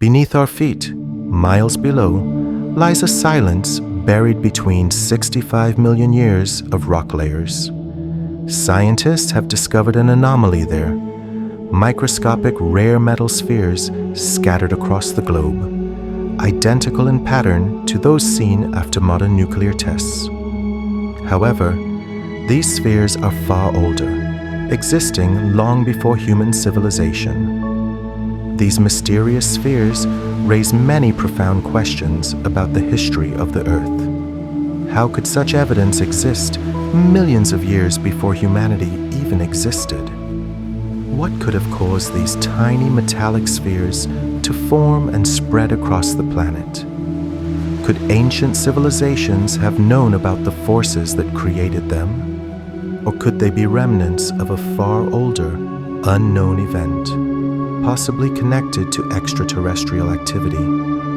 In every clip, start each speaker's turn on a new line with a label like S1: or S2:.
S1: Beneath our feet, miles below, lies a silence buried between 65 million years of rock layers. Scientists have discovered an anomaly there, microscopic rare metal spheres scattered across the globe, identical in pattern to those seen after modern nuclear tests. However, these spheres are far older, existing long before human civilization. These mysterious spheres raise many profound questions about the history of the Earth. How could such evidence exist millions of years before humanity even existed? What could have caused these tiny metallic spheres to form and spread across the planet? Could ancient civilizations have known about the forces that created them? Or could they be remnants of a far older, unknown event, possibly connected to extraterrestrial activity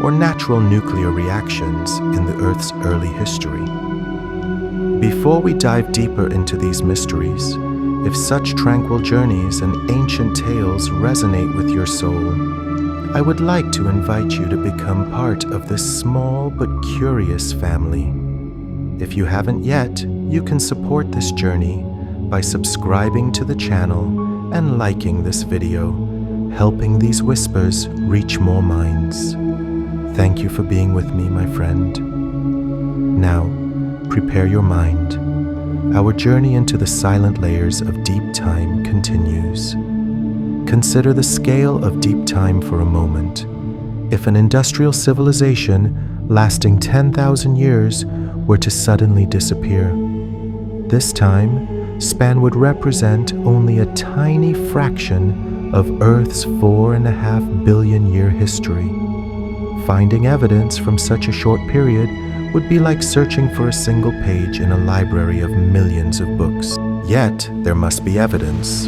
S1: or natural nuclear reactions in the Earth's early history? Before we dive deeper into these mysteries, if such tranquil journeys and ancient tales resonate with your soul, I would like to invite you to become part of this small but curious family. If you haven't yet, you can support this journey by subscribing to the channel and liking this video, helping these whispers reach more minds. Thank you for being with me, my friend. Now, prepare your mind. Our journey into the silent layers of deep time continues. Consider the scale of deep time for a moment. If an industrial civilization lasting 10,000 years were to suddenly disappear, this time span would represent only a tiny fraction of Earth's 4.5 billion year history. Finding evidence from such a short period would be like searching for a single page in a library of millions of books. Yet, there must be evidence.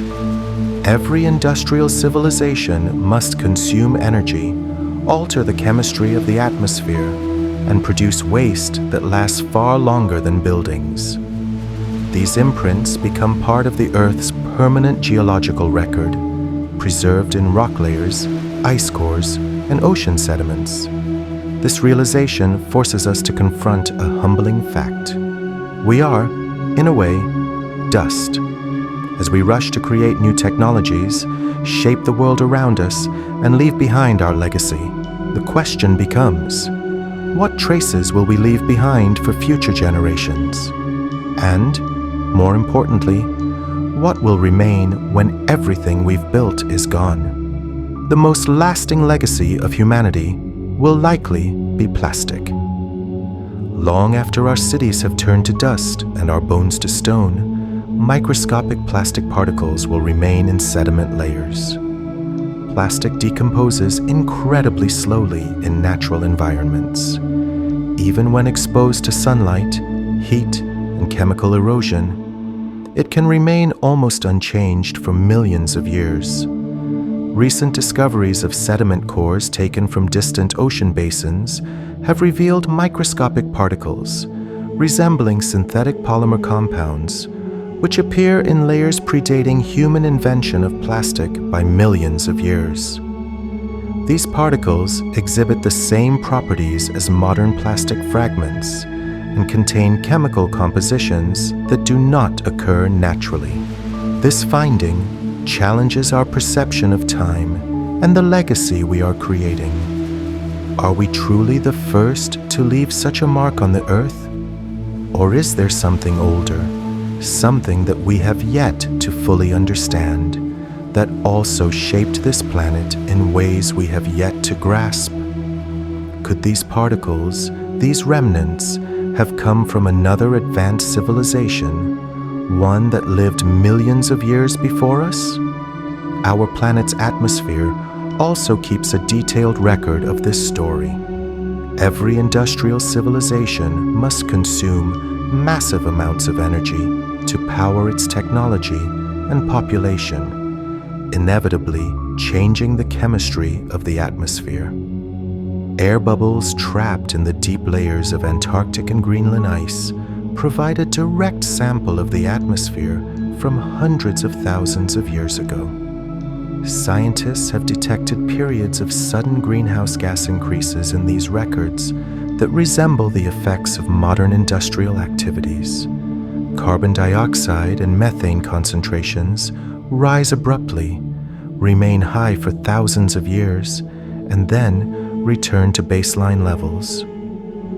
S1: Every industrial civilization must consume energy, alter the chemistry of the atmosphere, and produce waste that lasts far longer than buildings. These imprints become part of the Earth's permanent geological record, preserved in rock layers, ice cores, and ocean sediments. This realization forces us to confront a humbling fact. We are, in a way, dust. As we rush to create new technologies, shape the world around us, and leave behind our legacy, the question becomes, what traces will we leave behind for future generations? And, more importantly, what will remain when everything we've built is gone? The most lasting legacy of humanity will likely be plastic. Long after our cities have turned to dust and our bones to stone, microscopic plastic particles will remain in sediment layers. Plastic decomposes incredibly slowly in natural environments. Even when exposed to sunlight, heat, and chemical erosion, it can remain almost unchanged for millions of years. Recent discoveries of sediment cores taken from distant ocean basins have revealed microscopic particles, resembling synthetic polymer compounds, which appear in layers predating human invention of plastic by millions of years. These particles exhibit the same properties as modern plastic fragments and contain chemical compositions that do not occur naturally. This finding challenges our perception of time and the legacy we are creating. Are we truly the first to leave such a mark on the Earth? Or is there something older, something that we have yet to fully understand, that also shaped this planet in ways we have yet to grasp? Could these particles, these remnants, have come from another advanced civilization, one that lived millions of years before us? Our planet's atmosphere also keeps a detailed record of this story. Every industrial civilization must consume massive amounts of energy to power its technology and population, inevitably changing the chemistry of the atmosphere. Air bubbles trapped in the deep layers of Antarctic and Greenland ice provide a direct sample of the atmosphere from hundreds of thousands of years ago. Scientists have detected periods of sudden greenhouse gas increases in these records that resemble the effects of modern industrial activities. Carbon dioxide and methane concentrations rise abruptly, remain high for thousands of years, and then return to baseline levels.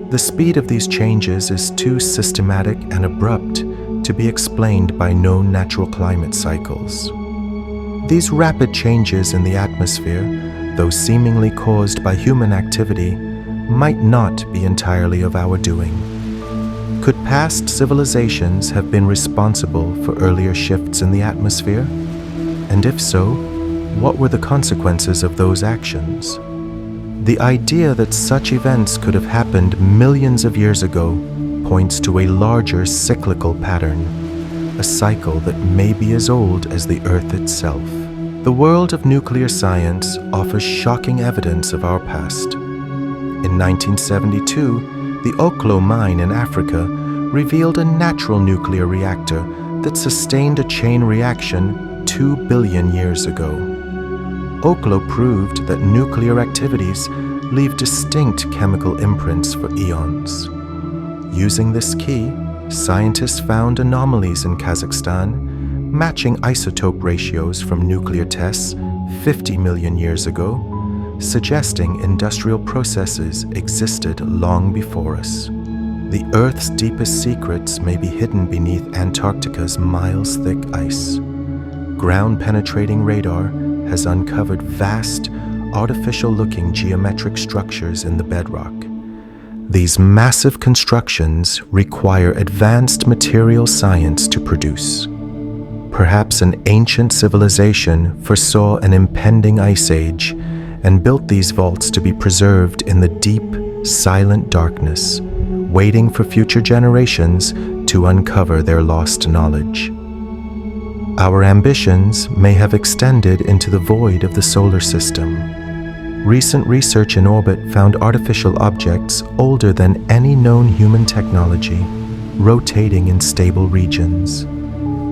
S1: The speed of these changes is too systematic and abrupt to be explained by known natural climate cycles. These rapid changes in the atmosphere, though seemingly caused by human activity, might not be entirely of our doing. Could past civilizations have been responsible for earlier shifts in the atmosphere? And if so, what were the consequences of those actions? The idea that such events could have happened millions of years ago points to a larger cyclical pattern, a cycle that may be as old as the Earth itself. The world of nuclear science offers shocking evidence of our past. In 1972, the Oklo mine in Africa revealed a natural nuclear reactor that sustained a chain reaction 2 billion years ago. Oklo proved that nuclear activities leave distinct chemical imprints for eons. Using this key, scientists found anomalies in Kazakhstan, matching isotope ratios from nuclear tests 50 million years ago, suggesting industrial processes existed long before us. The Earth's deepest secrets may be hidden beneath Antarctica's miles-thick ice. Ground-penetrating radar has uncovered vast, artificial-looking geometric structures in the bedrock. These massive constructions require advanced material science to produce. Perhaps an ancient civilization foresaw an impending ice age and built these vaults to be preserved in the deep, silent darkness, waiting for future generations to uncover their lost knowledge. Our ambitions may have extended into the void of the solar system. Recent research in orbit found artificial objects older than any known human technology, rotating in stable regions.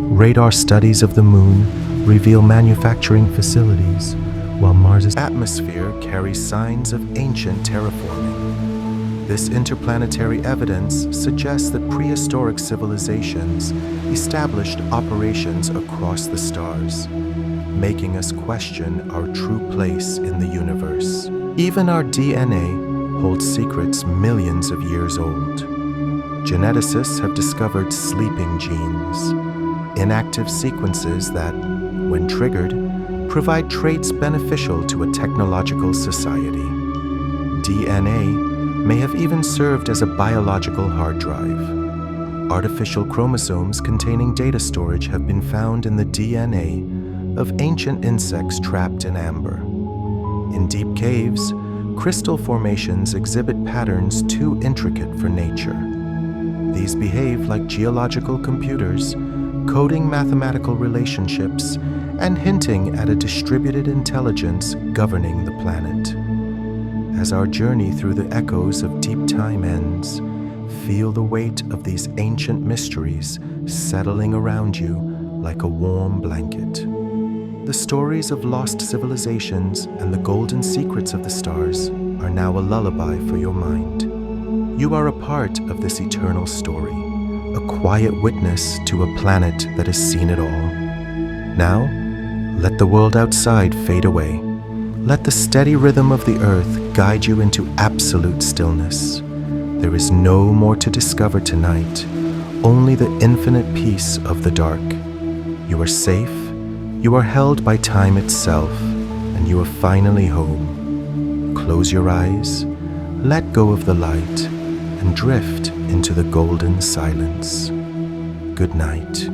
S1: Radar studies of the moon reveal manufacturing facilities, while Mars's atmosphere carries signs of ancient terraforming. This interplanetary evidence suggests that prehistoric civilizations established operations across the stars, making us question our true place in the universe. Even our DNA holds secrets millions of years old. Geneticists have discovered sleeping genes, inactive sequences that, when triggered, provide traits beneficial to a technological society. DNA may have even served as a biological hard drive. Artificial chromosomes containing data storage have been found in the DNA of ancient insects trapped in amber. In deep caves, crystal formations exhibit patterns too intricate for nature. These behave like geological computers, coding mathematical relationships and hinting at a distributed intelligence governing the planet. As our journey through the echoes of deep time ends, feel the weight of these ancient mysteries settling around you like a warm blanket. The stories of lost civilizations and the golden secrets of the stars are now a lullaby for your mind. You are a part of this eternal story, a quiet witness to a planet that has seen it all. Now, let the world outside fade away. Let the steady rhythm of the earth guide you into absolute stillness. There is no more to discover tonight, only the infinite peace of the dark. You are safe, you are held by time itself, and you are finally home. Close your eyes, let go of the light, and drift into the golden silence. Good night.